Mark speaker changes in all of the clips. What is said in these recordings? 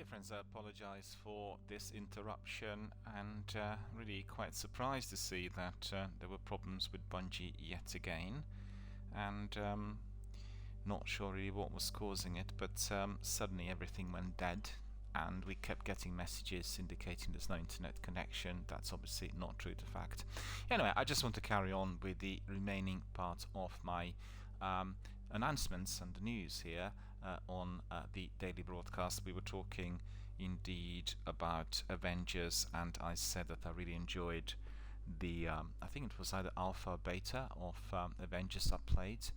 Speaker 1: dear friends, I apologize for this interruption, and really quite surprised to see that there were problems with Bungie yet again, and not sure really what was causing it, but suddenly everything went dead and we kept getting messages indicating there's no internet connection. That's obviously not true to fact. Anyway, I just want to carry on with the remaining part of my announcements and the news here on the daily broadcast. We were talking indeed about Avengers, and I said that I really enjoyed the I think it was either alpha or beta of Avengers I played,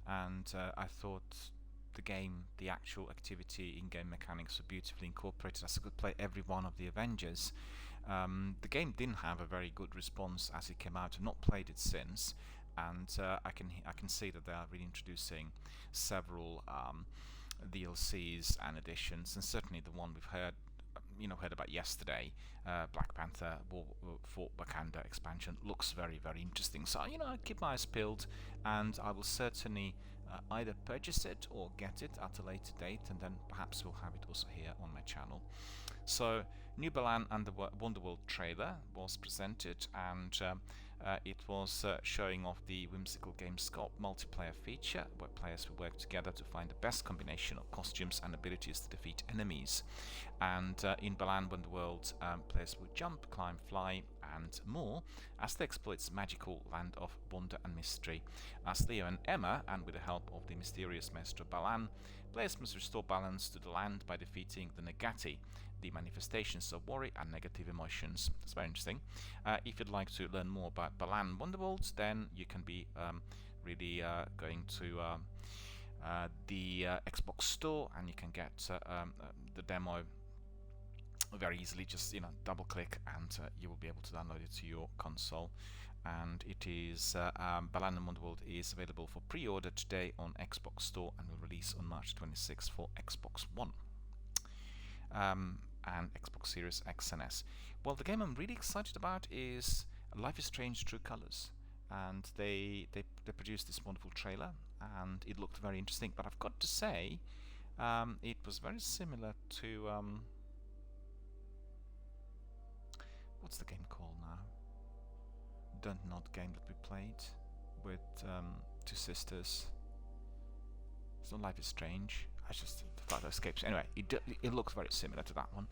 Speaker 1: and I thought the game, the actual activity in-game mechanics were beautifully incorporated, as I could play every one of the Avengers. The game didn't have a very good response as it came out. I've not played it since, and I can see that they are really introducing several DLCs and additions, and certainly the one we've heard about yesterday, Black Panther for Wakanda expansion, looks very, very interesting. So I keep my eyes peeled, and I will certainly either purchase it or get it at a later date, and then perhaps we'll have it also here on my channel. So New Balan and the Wonderworld trailer was presented, and it was showing off the whimsical game Scope multiplayer feature, where players will work together to find the best combination of costumes and abilities to defeat enemies. And in Balan Wonderworld, players will jump, climb, fly, and more as they explore its magical land of wonder and mystery. As Leo and Emma, and with the help of the mysterious Maestro Balan, players must restore balance to the land by defeating the Negati, the manifestations of worry and negative emotions. That's very interesting. If you'd like to learn more about Balan Wonderworld, then you can be really going to the Xbox store, and you can get the demo very easily. Just double click and you will be able to download it to your console. And it is Balan Wonderworld is available for pre-order today on Xbox Store and will release on March 26th for Xbox One and Xbox Series X and S. Well, the game I'm really excited about is Life is Strange: True Colors, and they produced this wonderful trailer, and it looked very interesting. But I've got to say, it was very similar to what's the game called now? Don't Nod game that we played with two sisters. It's not Life is Strange. I just thought that escapes. Anyway, it looks very similar to that one.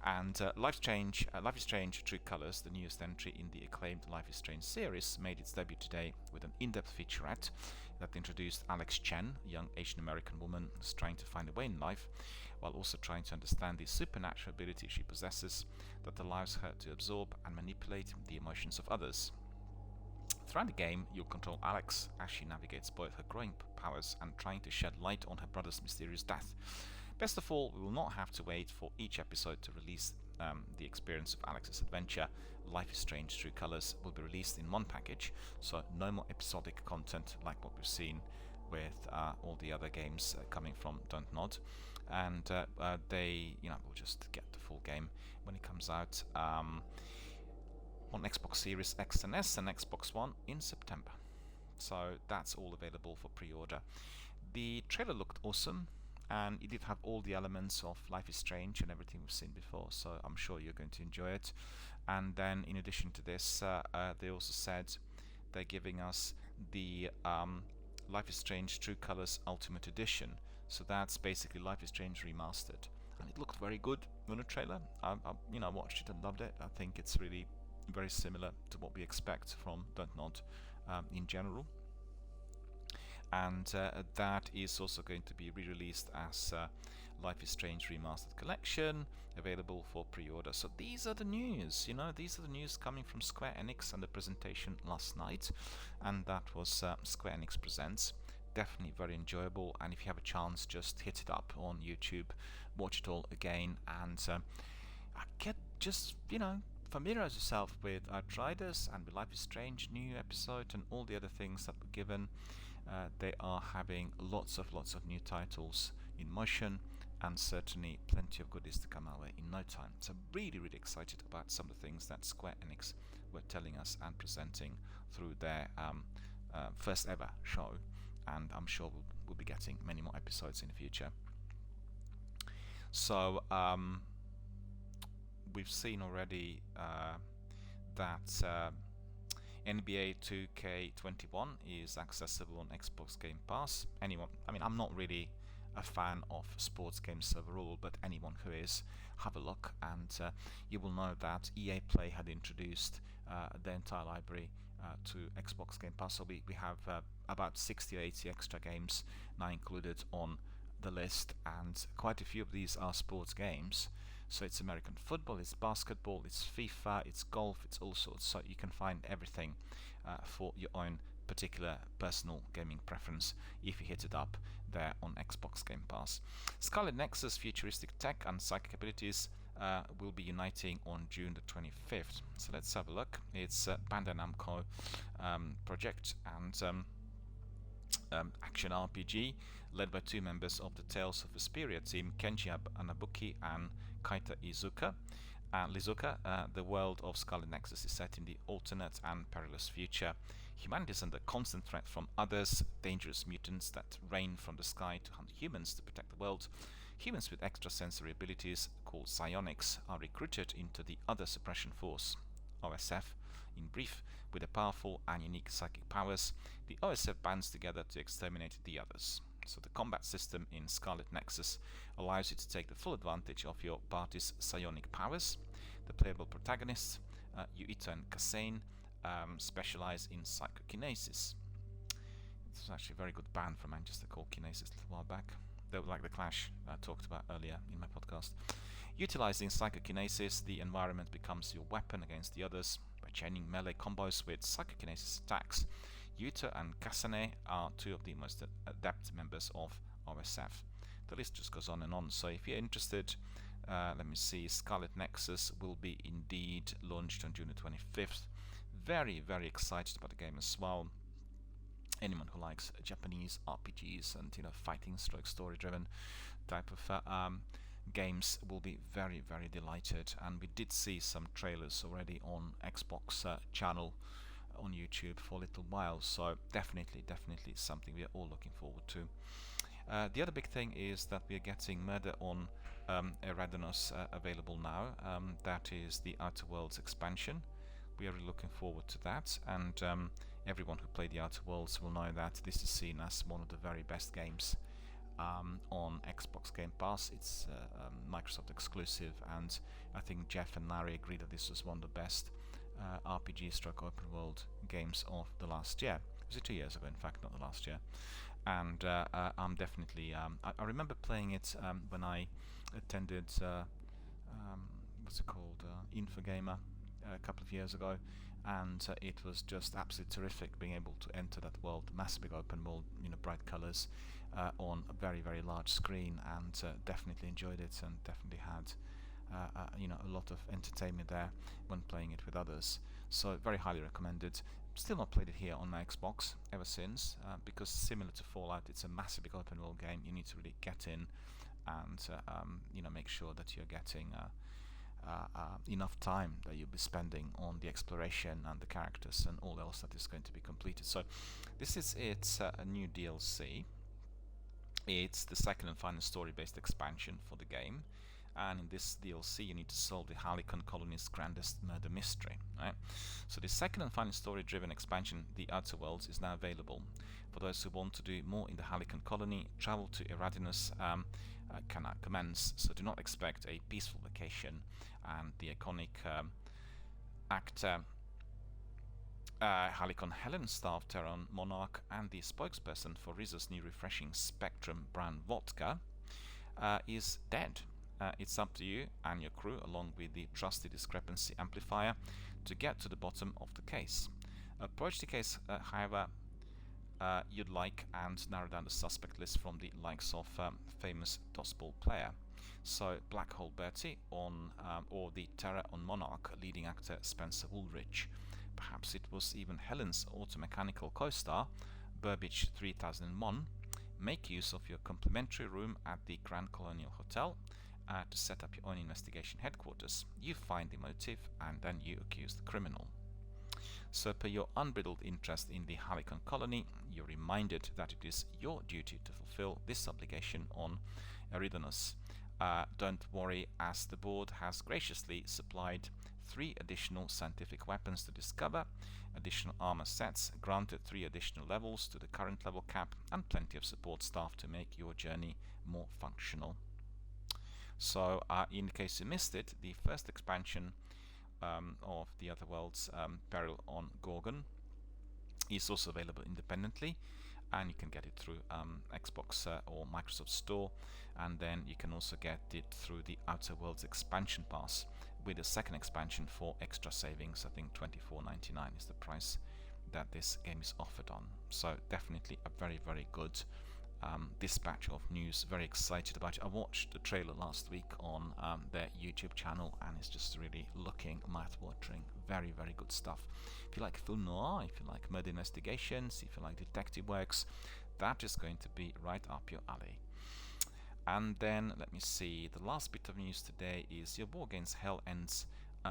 Speaker 1: And Life is Strange: True Colors, the newest entry in the acclaimed Life is Strange series, made its debut today with an in-depth featurette that introduced Alex Chen, a young Asian American woman who's trying to find a way in life, while also trying to understand the supernatural ability she possesses that allows her to absorb and manipulate the emotions of others. Throughout the game, you'll control Alex as she navigates both her growing powers and trying to shed light on her brother's mysterious death. Best of all, we will not have to wait for each episode to release the experience of Alex's adventure. Life is Strange: True Colors will be released in one package, so no more episodic content like what we've seen with all the other games coming from Don't Nod. And they will just get the full game when it comes out on Xbox Series X and S and Xbox One in September. So that's all available for pre-order. The trailer looked awesome, and it did have all the elements of Life is Strange and everything we've seen before, so I'm sure you're going to enjoy it. And then in addition to this, they also said they're giving us the Life is Strange: True Colors Ultimate Edition. So that's basically Life is Strange remastered, and it looked very good on the trailer. I watched it and loved it. I think it's really very similar to what we expect from Don't Nod in general. And that is also going to be re-released as Life is Strange Remastered Collection, available for pre-order. So these are the news, these are the news coming from Square Enix and the presentation last night, and that was Square Enix Presents. Definitely very enjoyable, and if you have a chance, just hit it up on YouTube, watch it all again, and familiarize yourself with Outriders and with Life is Strange new episode and all the other things that were given. They are having lots of new titles in motion, and certainly plenty of goodies to come our way in no time. So really excited about some of the things that Square Enix were telling us and presenting through their first ever show, and I'm sure we'll be getting many more episodes in the future. So we've seen already that NBA 2K21 is accessible on Xbox Game Pass. Anyone, I mean, I'm not really a fan of sports games overall, but anyone who is, have a look, and you will know that EA Play had introduced the entire library to Xbox Game Pass. So we have about 60 or 80 extra games now included on the list, and quite a few of these are sports games. So it's American football, it's basketball, it's FIFA, it's golf, it's all sorts. So you can find everything for your own particular personal gaming preference if you hit it up there on Xbox Game Pass. Scarlet Nexus futuristic tech and psychic abilities will be uniting on June the 25th. So let's have a look. It's a Bandai Namco project and action RPG led by two members of the Tales of Vesperia team, Kenji Anabuki and Kaita Izuka. Lizuka, the world of Scarlet Nexus is set in the alternate and perilous future. Humanity is under constant threat from others, dangerous mutants that rain from the sky to hunt humans to protect the world. Humans with extrasensory abilities, called psionics, are recruited into the Other Suppression Force, OSF. In brief, with the powerful and unique psychic powers, the OSF bands together to exterminate the others. So the combat system in Scarlet Nexus allows you to take the full advantage of your party's psionic powers. The playable protagonists, Yuito and Kasane, specialize in psychokinesis. It's actually a very good band from Manchester called Kinesis a little while back. They were like the Clash I talked about earlier in my podcast. Utilizing psychokinesis, the environment becomes your weapon against the others. By chaining melee combos with psychokinesis attacks, Yuta and Kasane are two of the most adept members of OSF. The list just goes on and on, so if you're interested, let me see, Scarlet Nexus will be indeed launched on June the 25th. Very, very excited about the game as well. Anyone who likes Japanese RPGs and fighting stroke story driven type of games will be very, very delighted. And we did see some trailers already on Xbox channel on YouTube for a little while, so definitely something we are all looking forward to. The other big thing is that we are getting Murder on Eridanos available now. That is the Outer Worlds expansion. We are really looking forward to that, and everyone who played the Outer Worlds will know that this is seen as one of the very best games on Xbox Game Pass. It's Microsoft exclusive, and I think Jeff and Larry agreed that this was one of the best RPG stroke open world games of the last year. Was it 2 years ago, in fact, not the last year? And I'm definitely I remember playing it when I attended what's it called, Infogamer a couple of years ago, and it was just absolutely terrific being able to enter that world, massive big open world, bright colors on a very, very large screen, and definitely enjoyed it, and definitely had a lot of entertainment there when playing it with others. So very highly recommended. Still not played it here on my Xbox ever since, because similar to Fallout, it's a massive big open world game. You need to really get in and make sure that you're getting enough time that you'll be spending on the exploration and the characters and all else that is going to be completed. So this is a new DLC. It's the second and final story-based expansion for the game, and in this DLC you need to solve the Halicon colony's grandest murder mystery, right? So the second and final story-driven expansion, The Outer Worlds, is now available. For those who want to do more in the Halicon colony, travel to Eridanos can now commence, so do not expect a peaceful vacation. And the iconic actor Halicon Hellenstaff, Terran Monarch, and the spokesperson for Rizzo's new refreshing Spectrum brand vodka is dead. It's up to you and your crew, along with the trusty discrepancy amplifier, to get to the bottom of the case. Approach the case, however you'd like, and narrow down the suspect list from the likes of famous Dustball player. So Black Hole Bertie on or the Terror on Monarch leading actor Spencer Woolrich. Perhaps it was even Helen's automechanical co-star Burbage 3001. Make use of your complimentary room at the Grand Colonial Hotel to set up your own investigation headquarters. You find the motive and then you accuse the criminal. So per your unbridled interest in the Halicon colony, you're reminded that it is your duty to fulfill this obligation on Eridanos. don't worry, as the board has graciously supplied 3 additional scientific weapons to discover, additional armor sets, granted 3 additional levels to the current level cap, and plenty of support staff to make your journey more functional. So in case you missed it, the first expansion of the Other Worlds, Peril on Gorgon, is also available independently, and you can get it through Xbox or Microsoft Store, and then you can also get it through the Outer Worlds expansion pass with a second expansion for extra savings. I think $24.99 is the price that this game is offered on. So definitely a very, very good dispatch of news. Very excited about it. I watched the trailer last week on their YouTube channel, and it's just really looking mouth-watering. Very, very good stuff. If you like film noir, if you like murder investigations, if you like detective works, that is going to be right up your alley. And then let me see, the last bit of news today is your war games Hell ends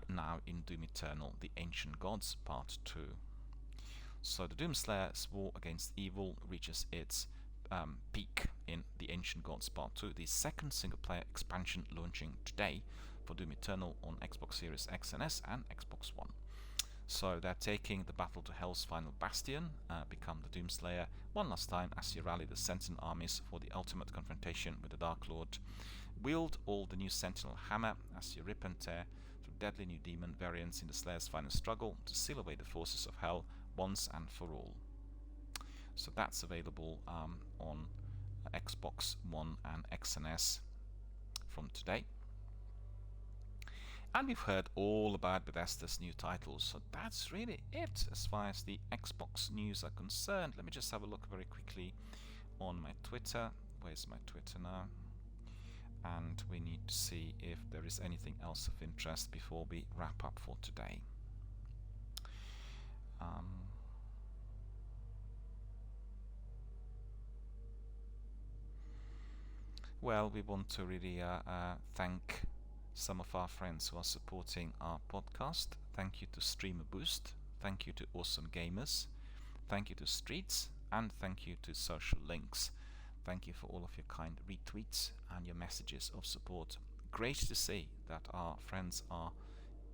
Speaker 1: now in Doom Eternal, the Ancient Gods Part 2. So the Doomslayer's war against evil reaches its peak in the Ancient Gods Part 2, the second single-player expansion launching today for Doom Eternal on Xbox Series X and S and Xbox One. So they're taking the battle to Hell's final bastion, become the Doomslayer, one last time as you rally the Sentinel armies for the ultimate confrontation with the Dark Lord. Wield all the new Sentinel hammer as you rip and tear through deadly new demon variants in the Slayer's final struggle to seal away the forces of Hell once and for all. So that's available on Xbox One and X and S from today. And we've heard all about Bethesda's new titles, so that's really it as far as the Xbox news are concerned. Let me just have a look very quickly on my Twitter. Where's my Twitter now? And we need to see if there is anything else of interest before we wrap up for today. Well, we want to really thank some of our friends who are supporting our podcast. Thank you to Streamer Boost, thank you to Awesome Gamers, thank you to Streets, and thank you to Social Links. Thank you for all of your kind retweets and your messages of support. Great to see that our friends are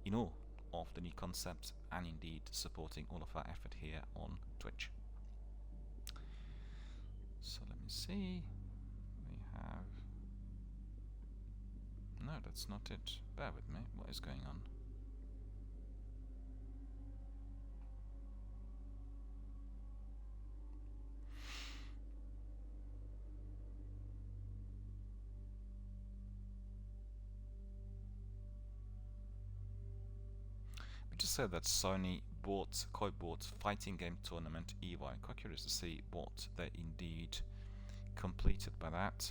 Speaker 1: in awe of the new concept and indeed supporting all of our effort here on Twitch. So let me see. We have... No, that's not it. Bear with me. What is going on? We just said that Sony bought fighting game tournament EY. Quite curious to see what they indeed completed by that.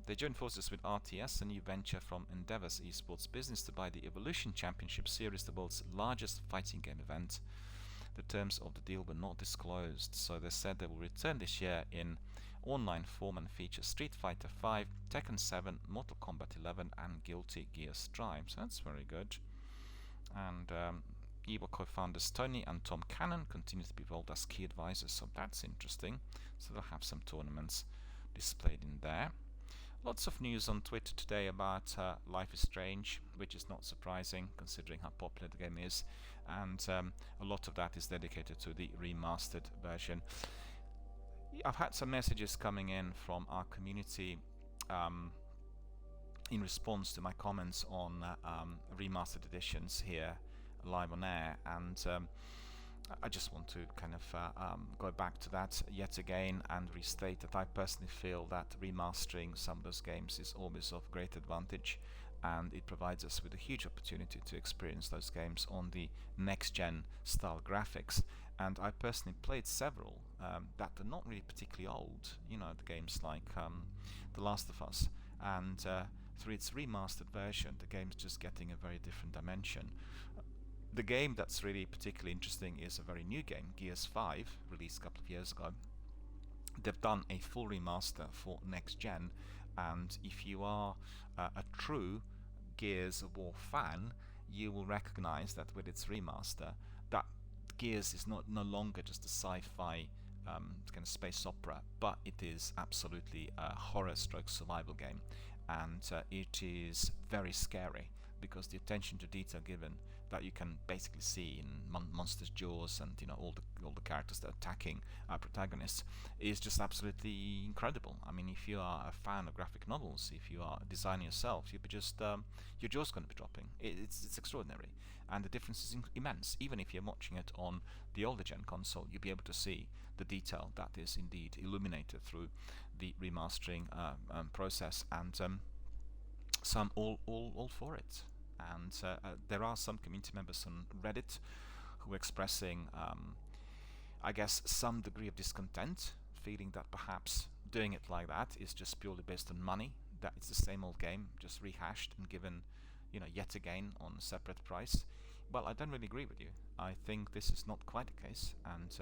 Speaker 1: They joined forces with RTS, a new venture from Endeavor's esports business, to buy the Evolution Championship Series, the world's largest fighting game event. The terms of the deal were not disclosed, so they said they will return this year in online form and feature Street Fighter V, Tekken 7, Mortal Kombat 11 and Guilty Gear Strive. So that's very good. And EVO co-founders Tony and Tom Cannon continue to be involved as key advisors, so that's interesting. So they'll have some tournaments displayed in there. Lots of news on Twitter today about Life is Strange, which is not surprising considering how popular the game is, and a lot of that is dedicated to the remastered version. I've had some messages coming in from our community in response to my comments on remastered editions here live on air, and I just want to kind of go back to that yet again and restate that I personally feel that remastering some of those games is always of great advantage, and it provides us with a huge opportunity to experience those games on the next-gen style graphics. And I personally played several that are not really particularly old, you know, the games like The Last of Us, and through its remastered version the game's just getting a very different dimension. The game that's really particularly interesting is a very new game, Gears 5, released a couple of years ago. They've done a full remaster for next gen, and if you are a true Gears of War fan, you will recognize that with its remaster, that Gears is no longer just a sci-fi kind of space opera, but it is absolutely a horror stroke survival game. and it is very scary because the attention to detail given that you can basically see in Monster's jaws, and all the characters that are attacking our protagonists, is just absolutely incredible. I mean, if you are a fan of graphic novels, if you are a designer yourself, you'll be just your jaw's going to be dropping. It's extraordinary, and the difference is immense. Even if you're watching it on the older gen console, you'll be able to see the detail that is indeed illuminated through the remastering process, and so I'm all for it. And there are some community members on Reddit who are expressing, I guess, some degree of discontent, feeling that perhaps doing it like that is just purely based on money, that it's the same old game, just rehashed and given, yet again on a separate price. Well, I don't really agree with you. I think this is not quite the case, and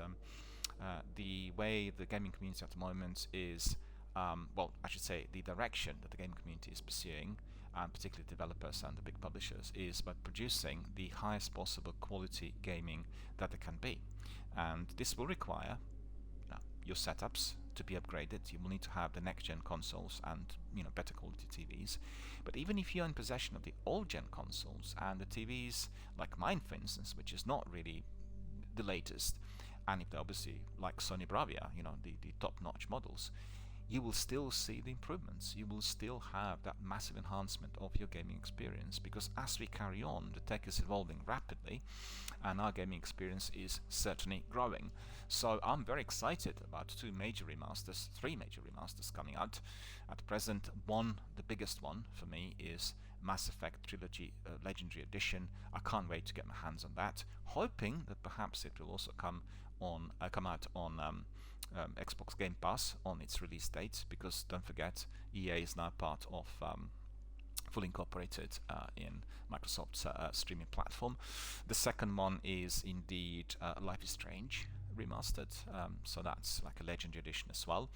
Speaker 1: the way the gaming community at the moment is, well, I should say the direction that the gaming community is pursuing, and particularly developers and the big publishers, is by producing the highest possible quality gaming that there can be. And this will require your setups to be upgraded. You will need to have the next gen consoles and better quality TVs. But even if you're in possession of the old gen consoles and the TVs like mine, for instance, which is not really the latest, and if they're obviously like Sony Bravia, the top-notch models, you will still see the improvements. You will still have that massive enhancement of your gaming experience, because as we carry on, the tech is evolving rapidly and our gaming experience is certainly growing. So I'm very excited about three major remasters coming out. At present, the biggest one for me is Mass Effect Trilogy Legendary Edition. I can't wait to get my hands on that, hoping that perhaps it will also come out on Xbox Game Pass on its release date, because don't forget, EA is now part of fully incorporated in Microsoft's streaming platform. The second one is indeed Life is Strange remastered, so that's like a Legendary Edition as well.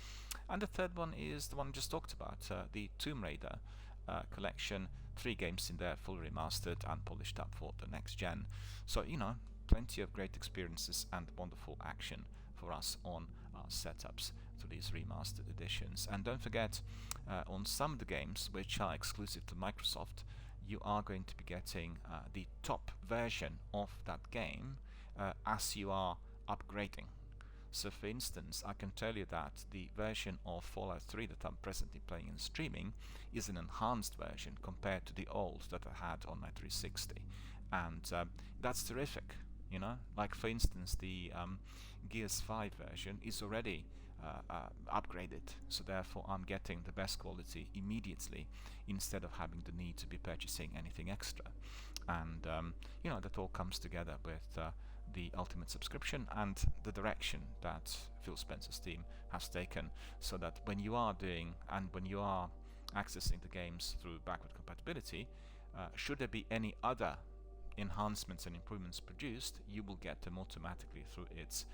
Speaker 1: And the third one is the one I just talked about, the Tomb Raider collection. 3 games in there, fully remastered and polished up for the next gen. So plenty of great experiences and wonderful action for us on our setups to these remastered editions. And don't forget, on some of the games which are exclusive to Microsoft, you are going to be getting the top version of that game as you are upgrading. So for instance, I can tell you that the version of Fallout 3 that I'm presently playing and streaming is an enhanced version compared to the old that I had on my 360, and that's terrific. Like for instance, the Gears 5 version is already upgraded, so therefore I'm getting the best quality immediately instead of having the need to be purchasing anything extra. And that all comes together with the Ultimate subscription and the direction that Phil Spencer's team has taken, so that when you are accessing the games through backward compatibility, should there be any other enhancements and improvements produced, you will get them automatically through its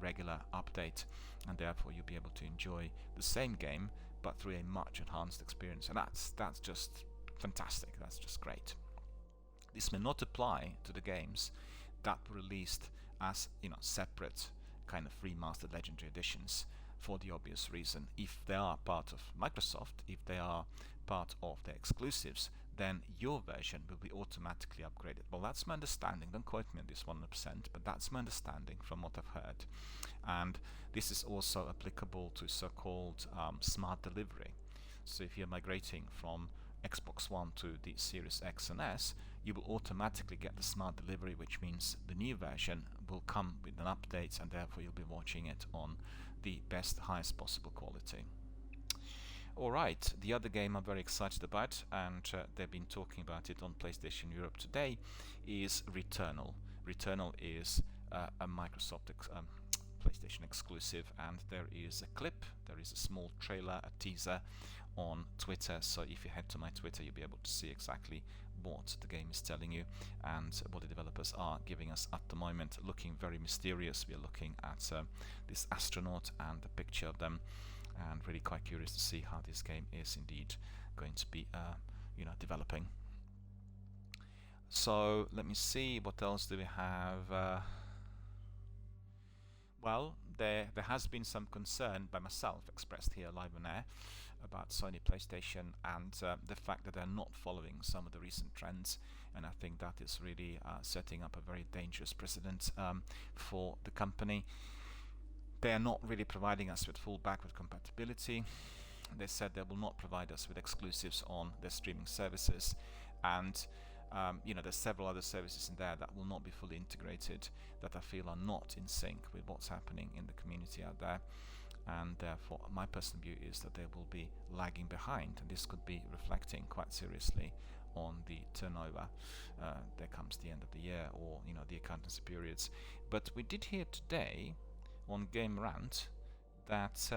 Speaker 1: regular update, and therefore you'll be able to enjoy the same game but through a much enhanced experience. And that's just fantastic. That's just great. This may not apply to the games that were released as separate kind of remastered Legendary Editions, for the obvious reason. If they are part of Microsoft, if they are part of their exclusives, then your version will be automatically upgraded. Well, that's my understanding. Don't quote me on this 100%, but that's my understanding from what I've heard. And this is also applicable to so-called smart delivery. So if you're migrating from Xbox One to the Series X and S, you will automatically get the smart delivery, which means the new version will come with an update, and therefore you'll be watching it on the best, highest possible quality. Alright, the other game I'm very excited about, and they've been talking about it on PlayStation Europe today, is Returnal. Returnal is a Microsoft PlayStation exclusive, and there is a clip, there is a small trailer, a teaser on Twitter. So if you head to my Twitter, you'll be able to see exactly what the game is telling you and what the developers are giving us at the moment. Looking very mysterious. We are looking at this astronaut and a picture of them, and really quite curious to see how this game is indeed going to be developing. So let me see, what else do we have? Well, there has been some concern by myself expressed here live on air about Sony PlayStation and the fact that they're not following some of the recent trends, and I think that is really setting up a very dangerous precedent for the company. They are not really providing us with full backward compatibility. They said they will not provide us with exclusives on their streaming services, and there's several other services in there that will not be fully integrated, that I feel are not in sync with what's happening in the community out there. And therefore my personal view is that they will be lagging behind, and this could be reflecting quite seriously on the turnover. There comes the end of the year, or the accountancy periods. But we did hear today on Game Rant that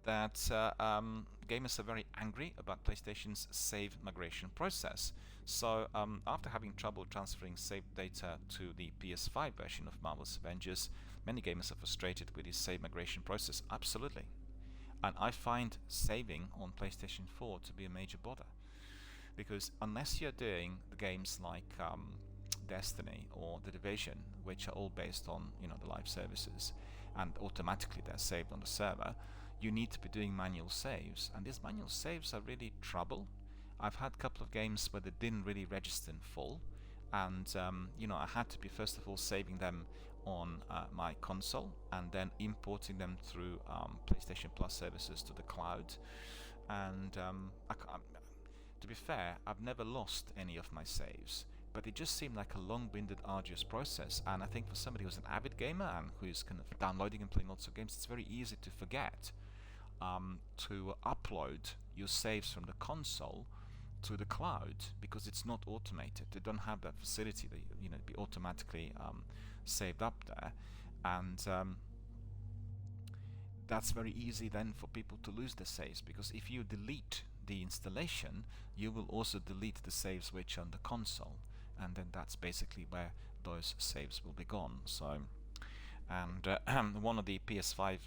Speaker 1: gamers are very angry about PlayStation's save migration process. So after having trouble transferring saved data to the PS5 version of Marvel's Avengers, many gamers are frustrated with this save migration process. Absolutely. And I find saving on PlayStation 4 to be a major bother, because unless you're doing the games like Destiny or The Division, which are all based on the live services, and automatically they're saved on the server, you need to be doing manual saves, and these manual saves are really trouble. I've had a couple of games where they didn't really register in full, and I had to be first of all saving them on my console and then importing them through PlayStation Plus services to the cloud. And to be fair, I've never lost any of my saves, but it just seemed like a long-winded, arduous process. And I think for somebody who's an avid gamer and who's kind of downloading and playing lots of games, it's very easy to forget to upload your saves from the console to the cloud, because it's not automated. They don't have that facility that be automatically saved up there, and that's very easy then for people to lose their saves, because if you delete the installation, you will also delete the saves which are on the console, and then that's basically where those saves will be gone. So, and one of the PS5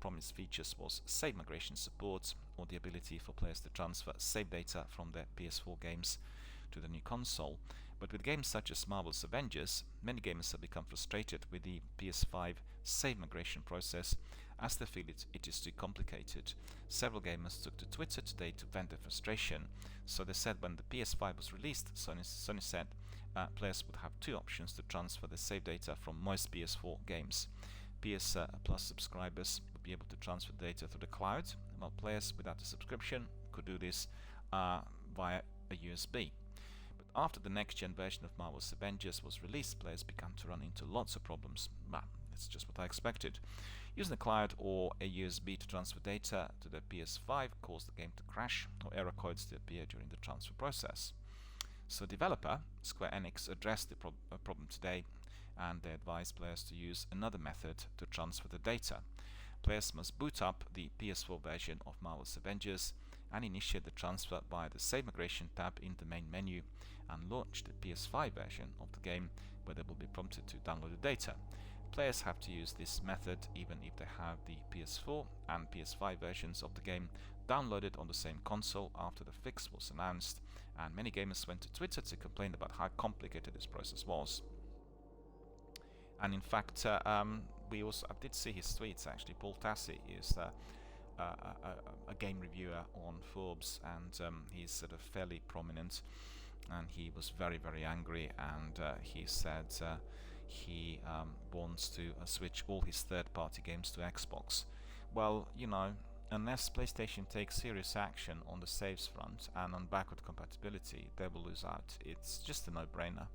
Speaker 1: promised features was save migration support, or the ability for players to transfer save data from their PS4 games to the new console. But with games such as Marvel's Avengers, many gamers have become frustrated with the PS5 save migration process, as they feel it is too complicated. Several gamers took to Twitter today to vent their frustration. So they said when the PS5 was released, Sony said players would have two options to transfer the save data from most PS4 games. PS Plus subscribers would be able to transfer data through the cloud, while players without a subscription could do this via a USB. But after the next-gen version of Marvel's Avengers was released, players began to run into lots of problems. That's just what I expected. Using the cloud or a USB to transfer data to the PS5 caused the game to crash, or error codes to appear during the transfer process. So developer Square Enix addressed the problem today, and they advised players to use another method to transfer the data. Players must boot up the PS4 version of Marvel's Avengers and initiate the transfer via the Save Migration tab in the main menu, and launch the PS5 version of the game, where they will be prompted to download the data. Players have to use this method even if they have the PS4 and PS5 versions of the game downloaded on the same console after the fix was announced, and many gamers went to Twitter to complain about how complicated this process was. And in fact, I did see his tweets actually. Paul Tassi is a game reviewer on Forbes, and he's sort of fairly prominent, and he was very, very angry, and he said he wants to switch all his third-party games to Xbox. Well, unless PlayStation takes serious action on the saves front and on backward compatibility, they will lose out. It's just a no-brainer.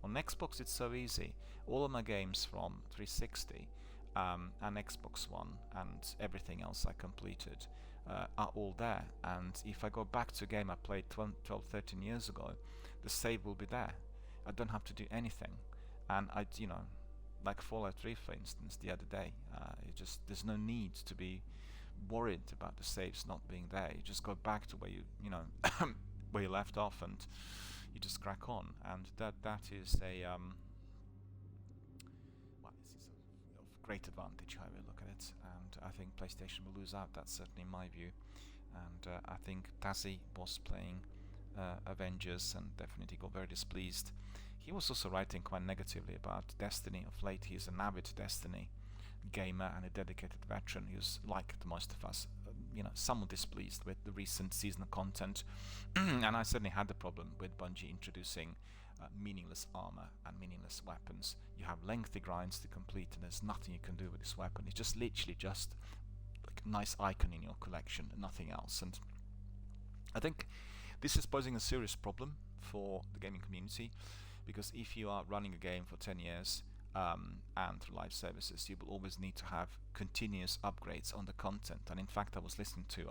Speaker 1: On Xbox it's so easy. All of my games from 360 and Xbox One and everything else I completed are all there, and if I go back to a game I played 12, 13 years ago, the save will be there. I don't have to do anything. And like Fallout 3 for instance the other day, there's no need to be worried about the saves not being there. You just go back to where where you left off, and you just crack on, and that is a this is of great advantage however you look at it, and I think PlayStation will lose out. That's certainly my view, and I think Tassi was playing Avengers and definitely got very displeased. He was also writing quite negatively about Destiny of late. He's an avid Destiny gamer and a dedicated veteran who's, like the most of us, somewhat displeased with the recent seasonal content. And I certainly had the problem with Bungie introducing meaningless armor and meaningless weapons. You have lengthy grinds to complete, and there's nothing you can do with this weapon. It's just literally just like a nice icon in your collection and nothing else. And I think this is posing a serious problem for the gaming community, because if you are running a game for 10 years and through live services, you will always need to have continuous upgrades on the content. And in fact, I was listening to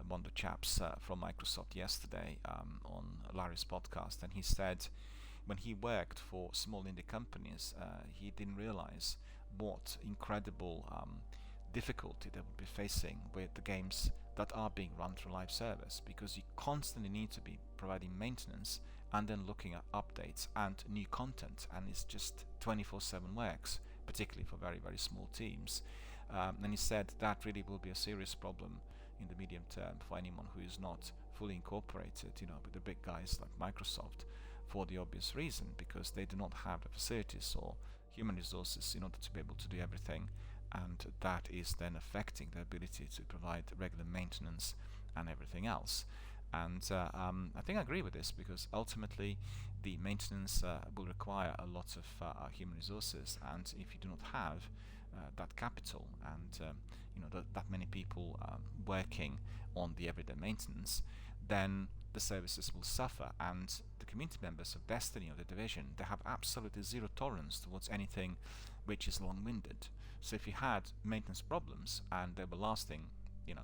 Speaker 1: one of the chaps from Microsoft yesterday on Larry's podcast, and he said when he worked for small indie companies, he didn't realize what incredible difficulty they would be facing with the games that are being run through live service, because you constantly need to be providing maintenance and then looking at updates and new content, and it's just 24/7 works, particularly for very, very small teams. And he said that really will be a serious problem in the medium term for anyone who is not fully incorporated, with the big guys like Microsoft, for the obvious reason, because they do not have the facilities or human resources in order to be able to do everything, and that is then affecting their ability to provide regular maintenance and everything else. And I think I agree with this, because ultimately the maintenance will require a lot of human resources, and if you do not have that capital and that many people working on the everyday maintenance, then the services will suffer. And the community members of Destiny, or the Division, they have absolutely zero tolerance towards anything which is long-winded. So if you had maintenance problems and they were lasting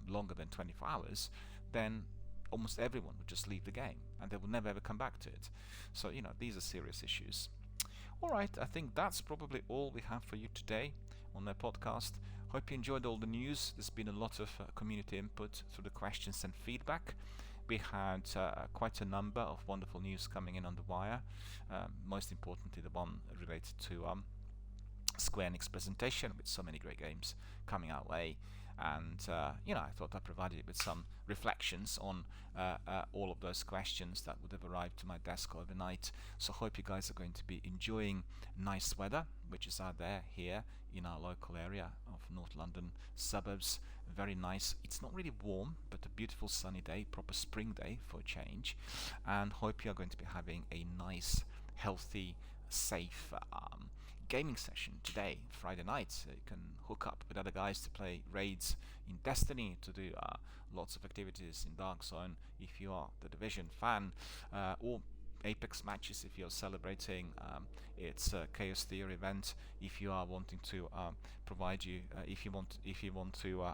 Speaker 1: longer than 24 hours, then almost everyone would just leave the game and they will never ever come back to it. So these are serious issues. Alright, I think that's probably all we have for you today on the podcast. Hope you enjoyed all the news. There's been a lot of community input through the questions and feedback. We had quite a number of wonderful news coming in on the wire, most importantly the one related to Square Enix presentation, with so many great games coming our way. And I thought I provided you with some reflections on all of those questions that would have arrived to my desk overnight. So hope you guys are going to be enjoying nice weather, which is out there here in our local area of North London suburbs. Very nice. It's not really warm, but a beautiful sunny day, proper spring day for a change. And hope you are going to be having a nice, healthy, safe gaming session today, Friday night. You can hook up with other guys to play raids in Destiny, to do lots of activities in Dark Zone if you are the Division fan, or Apex matches if you're celebrating its Chaos Theory event. If you are wanting to provide you, if you want to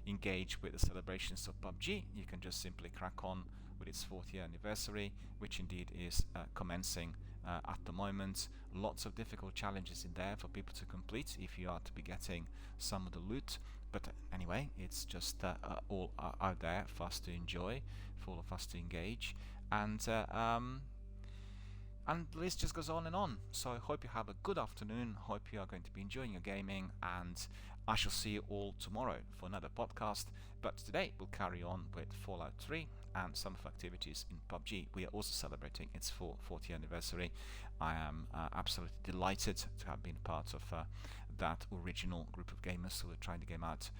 Speaker 1: engage with the celebrations of PUBG, you can just simply crack on with its 4th year anniversary, which indeed is commencing at the moment. Lots of difficult challenges in there for people to complete if you are to be getting some of the loot. But anyway, it's just all out there for us to enjoy, for all of us to engage, and the list just goes on and on. So I hope you have a good afternoon. Hope you are going to be enjoying your gaming, and I shall see you all tomorrow for another podcast. But today we'll carry on with Fallout 3 and some of activities in PUBG. We are also celebrating its 4th year anniversary. I am absolutely delighted to have been part of that original group of gamers who are trying the game out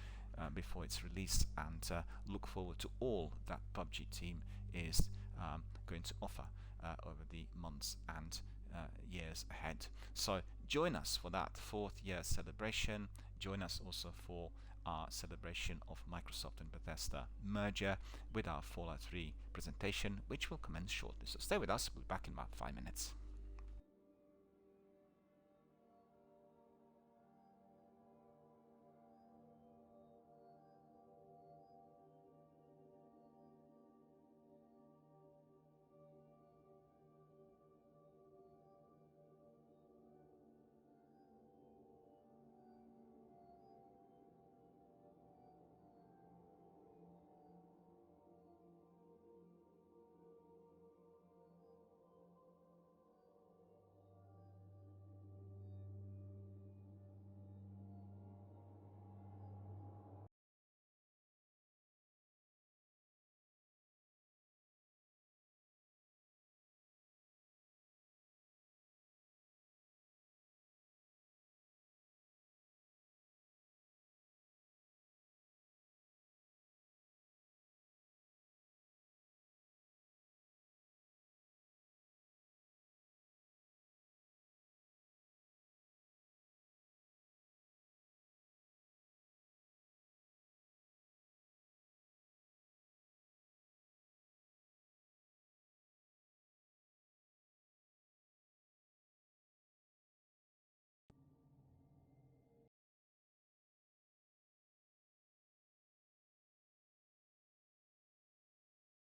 Speaker 1: before its release, and look forward to all that PUBG team is going to offer over the months and years ahead. So join us for that 4th year celebration. Join us also for our celebration of Microsoft and Bethesda merger with our Fallout 3 presentation, which will commence shortly. So stay with us. We'll be back in about 5 minutes.